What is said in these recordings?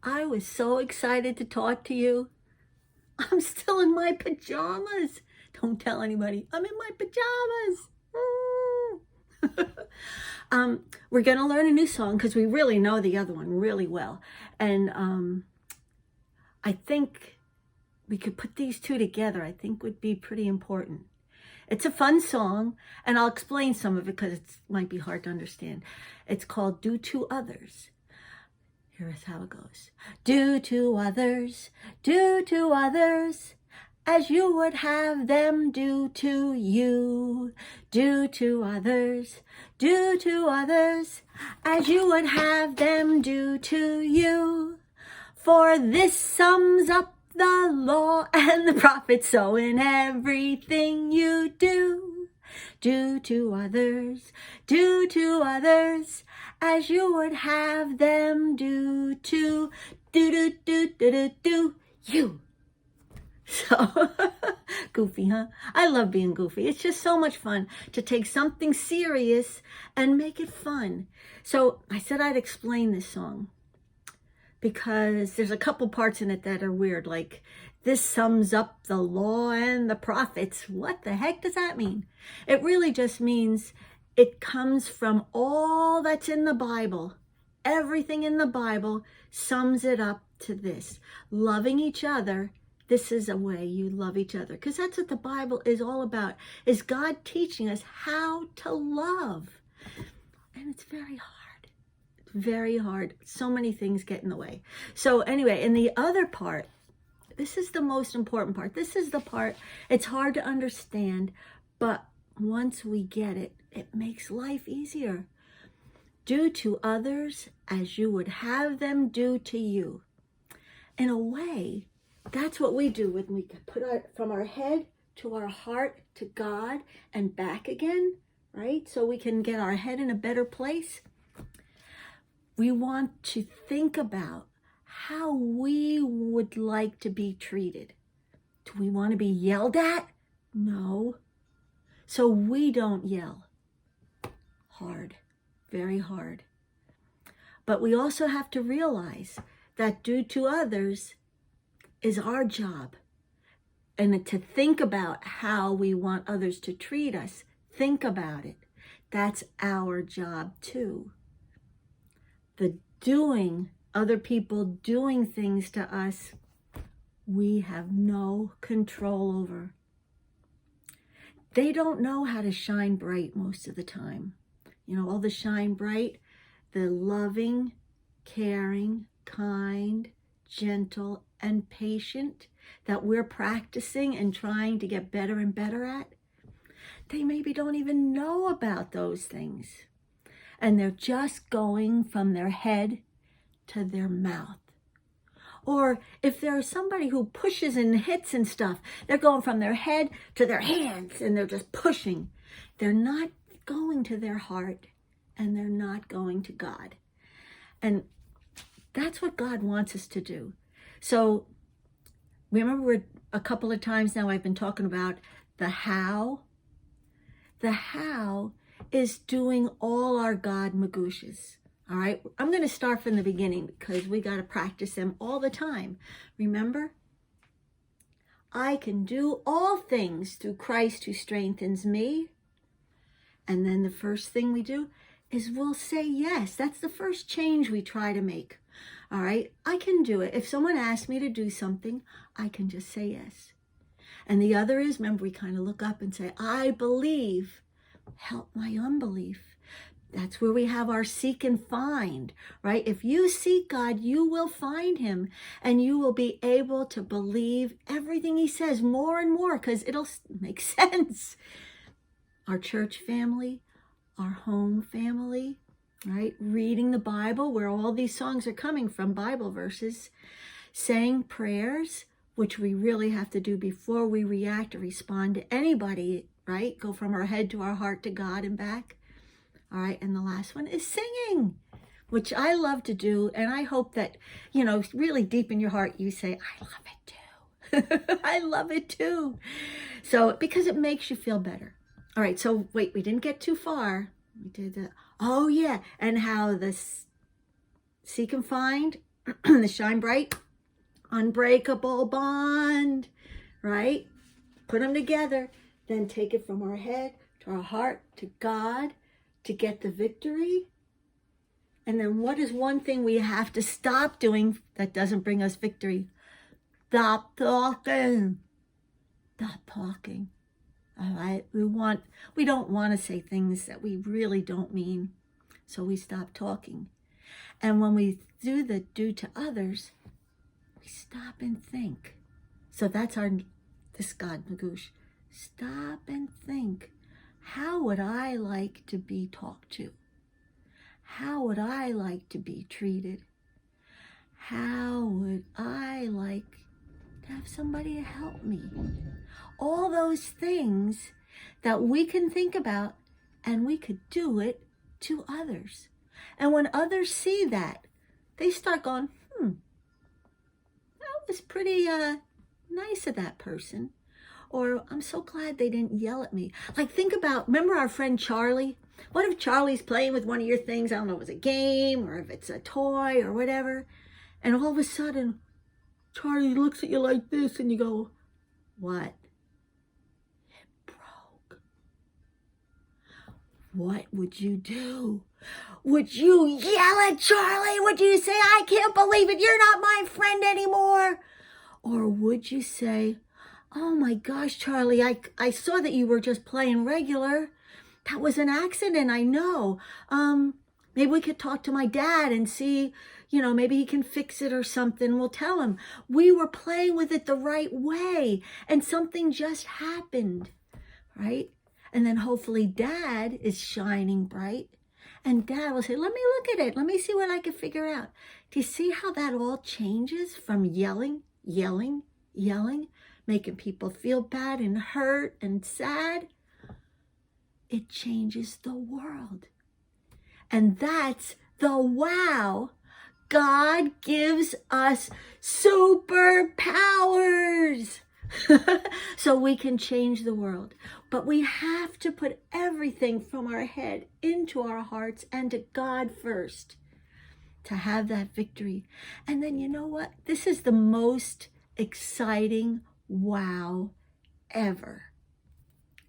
I was so excited to talk to you. I'm still in my pajamas. Don't tell anybody. I'm in my pajamas. We're going to learn a new song because we really know the other one really well. And I think we could put these two together. I think would be pretty important. It's a fun song, and I'll explain some of it because it might be hard to understand. It's called Do to Others. Here's how it goes. Do to others, as you would have them do to you. Do to others, as you would have them do to you. For this sums up the law and the prophets, so in everything you do. Do to others, as you would have them do to you. So, goofy, huh? I love being goofy. It's just so much fun to take something serious and make it fun. So I said I'd explain this song because there's a couple parts in it that are weird, like this sums up the law and the prophets. What the heck does that mean? It really just means it comes from all that's in the Bible. Everything in the Bible sums it up to this. Loving each other. This is a way you love each other. Because that's what the Bible is all about. Is God teaching us how to love. And it's very hard. Very hard. So many things get in the way. So anyway, in the other part, this is the most important part. This is the part, it's hard to understand, but once we get it, it makes life easier. Do to others as you would have them do to you. In a way, that's what we do when we put from our head to our heart to God and back again, right? So we can get our head in a better place. We want to think about how we would like to be treated. Do we want to be yelled at? No. So we don't yell. Hard, very hard. But we also have to realize that do to others is our job. And to think about how we want others to treat us, think about it. That's our job too. The doing, other people doing things to us, we have no control over. They don't know how to shine bright most of the time. You know, all the shine bright, the loving, caring, kind, gentle, and patient that we're practicing and trying to get better and better at. They maybe don't even know about those things. And they're just going from their head to their mouth. Or if there's somebody who pushes and hits and stuff, they're going from their head to their hands and they're just pushing. They're not going to their heart and they're not going to God. And that's what God wants us to do. So remember, a couple of times now I've been talking about the how. The how is doing all our God magooshas. All right, I'm going to start from the beginning because we got to practice them all the time. Remember, I can do all things through Christ who strengthens me. And then the first thing we do is we'll say yes. That's the first change we try to make. All right, I can do it. If someone asks me to do something, I can just say yes. And the other is, remember, we kind of look up and say, I believe. Help my unbelief. That's where we have our seek and find, right? If you seek God, you will find him and you will be able to believe everything he says more and more because it'll make sense. Our church family, our home family, right? Reading the Bible, where all these songs are coming from, Bible verses, saying prayers, which we really have to do before we react or respond to anybody, right? Go from our head to our heart to God and back. All right, and the last one is singing, which I love to do, and I hope that, you know, really deep in your heart you say, I love it too. I love it too. So, because it makes you feel better. All right, so wait, we didn't get too far. We did the, oh yeah, and how this seek and find the shine bright, unbreakable bond, right? Put them together. Then take it from our head to our heart to God to get the victory. And then what is one thing we have to stop doing that doesn't bring us victory? Stop talking. Stop talking. All right? We don't want to say things that we really don't mean. So we stop talking. And when we do to others, we stop and think. So that's this God, Magoosh. Stop and think. How would I like to be talked to? How would I like to be treated? How would I like to have somebody to help me? All those things that we can think about, and we could do it to others. And when others see that, they start going, that was pretty nice of that person. Or I'm so glad they didn't yell at me. Like, think about, remember our friend Charlie? What if Charlie's playing with one of your things? I don't know if it's a game or if it's a toy or whatever. And all of a sudden, Charlie looks at you like this and you go, what? It broke. What would you do? Would you yell at Charlie? Would you say, I can't believe it, you're not my friend anymore? Or would you say, oh my gosh, Charlie, I saw that you were just playing regular. That was an accident, I know. Maybe we could talk to my dad and see, maybe he can fix it or something. We'll tell him we were playing with it the right way and something just happened, right? And then hopefully Dad is shining bright and Dad will say, let me look at it. Let me see what I can figure out. Do you see how that all changes from yelling, making people feel bad and hurt and sad? It changes the world. And that's the wow. God gives us superpowers so we can change the world. But we have to put everything from our head into our hearts and to God first to have that victory. And then you know what? This is the most exciting wow ever.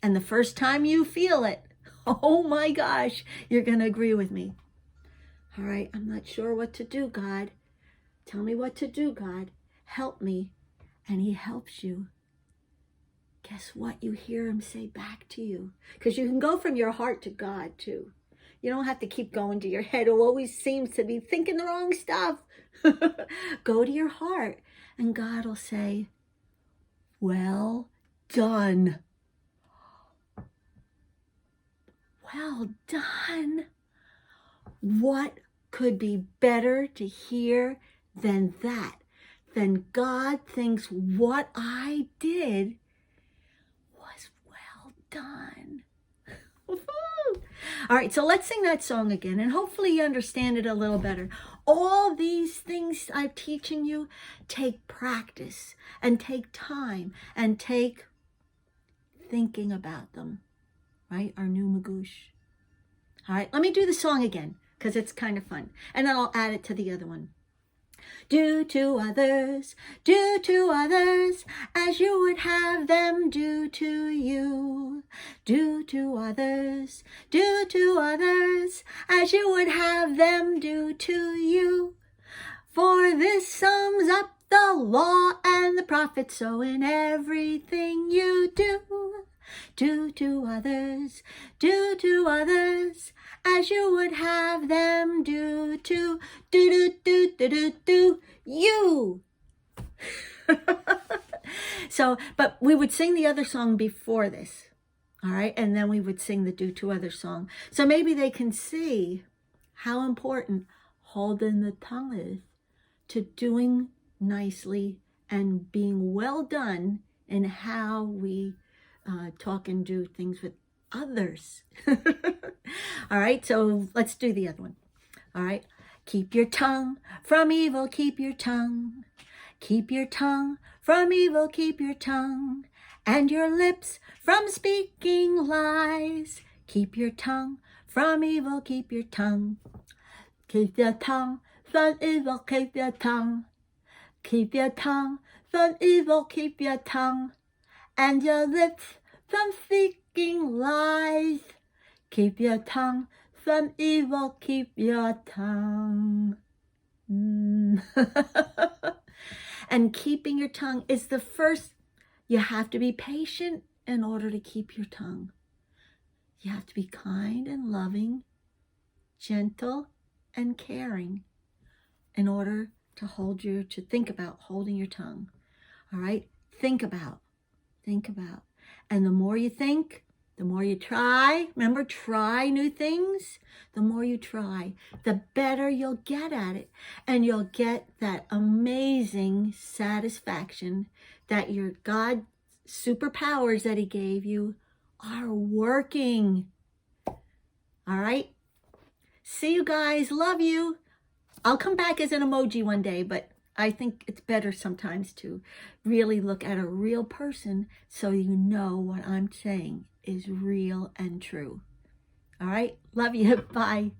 And the first time you feel it, oh my gosh, you're going to agree with me. All right, I'm not sure what to do, God. Tell me what to do, God. Help me. And he helps you. Guess what? You hear him say back to you. Because you can go from your heart to God, too. You don't have to keep going to your head, who always seems to be thinking the wrong stuff. Go to your heart, and God will say, well done. Well done. What could be better to hear than that? Then God thinks what I did was well done. All right, so let's sing that song again, and hopefully you understand it a little better. All these things I'm teaching you take practice and take time and take thinking about them, right? Our new Magoosh. All right, let me do the song again because it's kind of fun, and then I'll add it to the other one. Do to others as you would have them do to you. Do to others as you would have them do to you. For this sums up the law and the prophets, so in everything you do. Do to others as you would have them do to you. So, but we would sing the other song before this, all right? And then we would sing the do to other song. So maybe they can see how important holding the tongue is to doing nicely and being well done in how we talk and do things with others. All right, so let's do the other one. All right, keep your tongue from evil, keep your tongue. Keep your tongue from evil, keep your tongue. And your lips from speaking lies. Keep your tongue from evil, keep your tongue. Keep your tongue from evil. Keep your tongue. Keep your tongue from evil. Keep your tongue. And your lips from speaking lies. Keep your tongue from evil. Keep your tongue. And keeping your tongue is the first. You have to be patient in order to keep your tongue. You have to be kind and loving, gentle and caring in order to think about holding your tongue. All right? Think about. And the more you think, the more you try. Remember, try new things. The more you try, the better you'll get at it. And you'll get that amazing satisfaction that your God superpowers that he gave you are working. All right? See you guys. Love you. I'll come back as an emoji one day, but I think it's better sometimes to really look at a real person so you know what I'm saying is real and true. All right? Love you. Bye.